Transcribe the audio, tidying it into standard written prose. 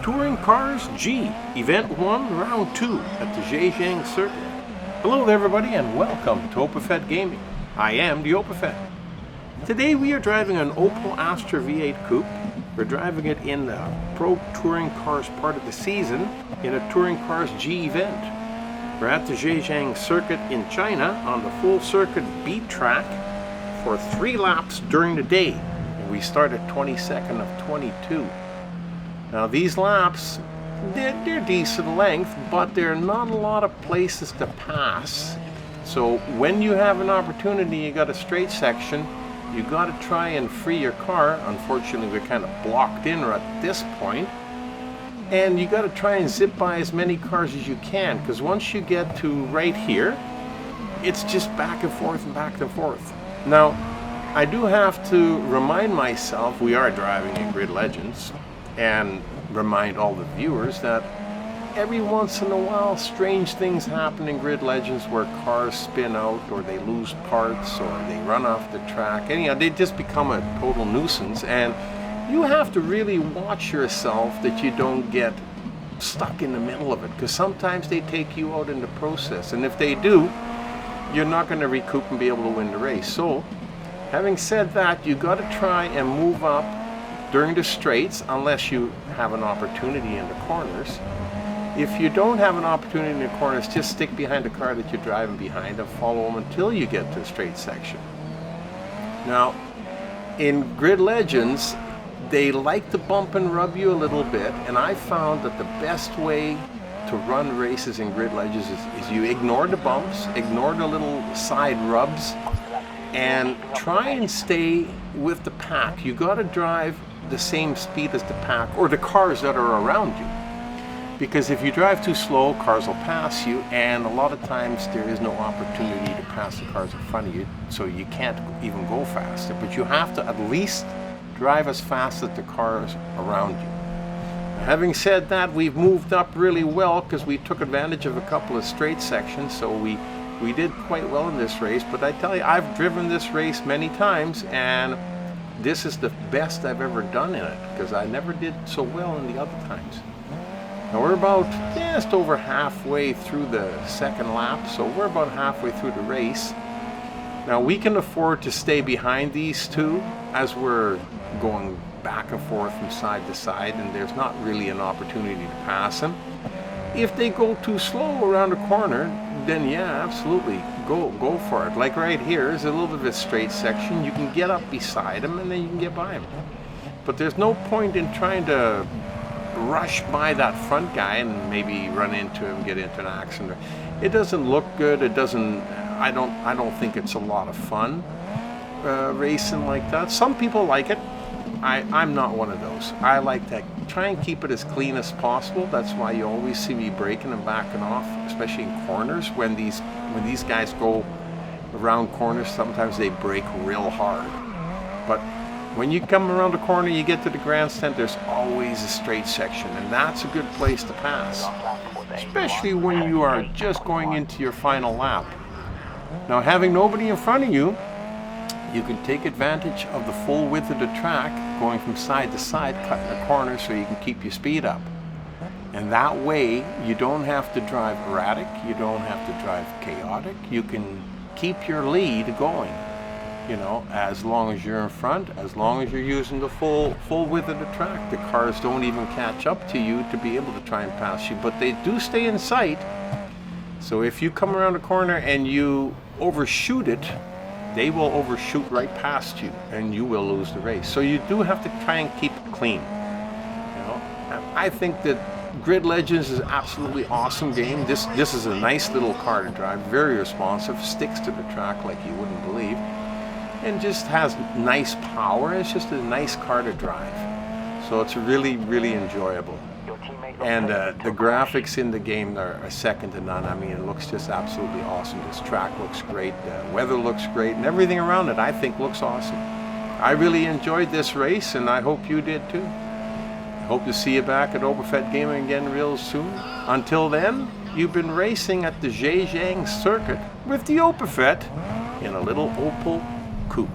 Touring Cars G, Event 1, Round 2 at the Zhejiang Circuit. Hello there everybody and welcome to Opel Gaming. I am the Opel. Today we are driving an Opel Astra V8 Coupe. We're driving it in the Pro Touring Cars part of the season in a Touring Cars G event. We're at the Zhejiang Circuit in China on the full circuit B track for 3 laps during the day. And we start at 22nd of 22. Now these laps, they're decent length, but there are not a lot of places to pass. So when you have an opportunity, you got a straight section, you got to try and free your car. Unfortunately, we're kind of blocked in at this point. And you got to try and zip by as many cars as you can, because once you get to right here, it's just back and forth and back and forth. Now, I do have to remind myself we are driving in Grid Legends, and remind all the viewers that every once in a while strange things happen in Grid Legends where cars spin out or they lose parts or they run off the track. Anyhow, they just become a total nuisance, and you have to really watch yourself that you don't get stuck in the middle of it, because sometimes they take you out in the process, and if they do, you're not going to recoup and be able to win the race. So having said that, you got to try and move up during the straights unless you have an opportunity in the corners. If you don't have an opportunity in the corners, just stick behind the car that you're driving behind and follow them until you get to the straight section. Now, in Grid Legends, they like to bump and rub you a little bit, and I found that the best way to run races in Grid Legends is you ignore the bumps, ignore the little side rubs, and try and stay with the pack. You got to drive the same speed as the pack or the cars that are around you, because if you drive too slow, cars will pass you, and a lot of times there is no opportunity to pass the cars in front of you, so you can't even go faster. But you have to at least drive as fast as the cars around you. Now, having said that, we've moved up really well because we took advantage of a couple of straight sections, so we did quite well in this race. But I tell you, I've driven this race many times, and this is the best I've ever done in it, because I never did so well in the other times. Now we're about just over halfway through the second lap, so we're about halfway through the race. Now we can afford to stay behind these two as we're going back and forth from side to side, and there's not really an opportunity to pass them. If they go too slow around a corner, then yeah, absolutely, go for it. Like right here is a little bit of a straight section. You can get up beside them and then you can get by them. But there's no point in trying to rush by that front guy and maybe run into him, get into an accident. It doesn't look good. It doesn't. I don't think it's a lot of fun racing like that. Some people like it. I'm not one of those. I like to try and keep it as clean as possible. That's why you always see me braking and backing off, especially in corners. When these guys go around corners, sometimes they brake real hard. But when you come around the corner, you get to the grandstand, there's always a straight section, and that's a good place to pass, especially when you are just going into your final lap. Now, having nobody in front of you, you can take advantage of the full width of the track, going from side to side, cutting the corners so you can keep your speed up. And that way, you don't have to drive erratic, you don't have to drive chaotic, you can keep your lead going, you know, as long as you're in front, as long as you're using the full width of the track. The cars don't even catch up to you to be able to try and pass you, but they do stay in sight. So if you come around a corner and you overshoot it, they will overshoot right past you and you will lose the race. So you do have to try and keep it clean. You know, I think that Grid Legends is an absolutely awesome game. This is a nice little car to drive, very responsive, sticks to the track like you wouldn't believe, and just has nice power. It's just a nice car to drive. So it's really, really enjoyable. And the graphics in the game are second to none. I mean, it looks just absolutely awesome. This track looks great, the weather looks great, and everything around it I think looks awesome. I really enjoyed this race, and I hope you did too. I hope to see you back at Opel Gaming again real soon. Until then, you've been racing at the Zhejiang Circuit with the Opel in a little Opel Coupe.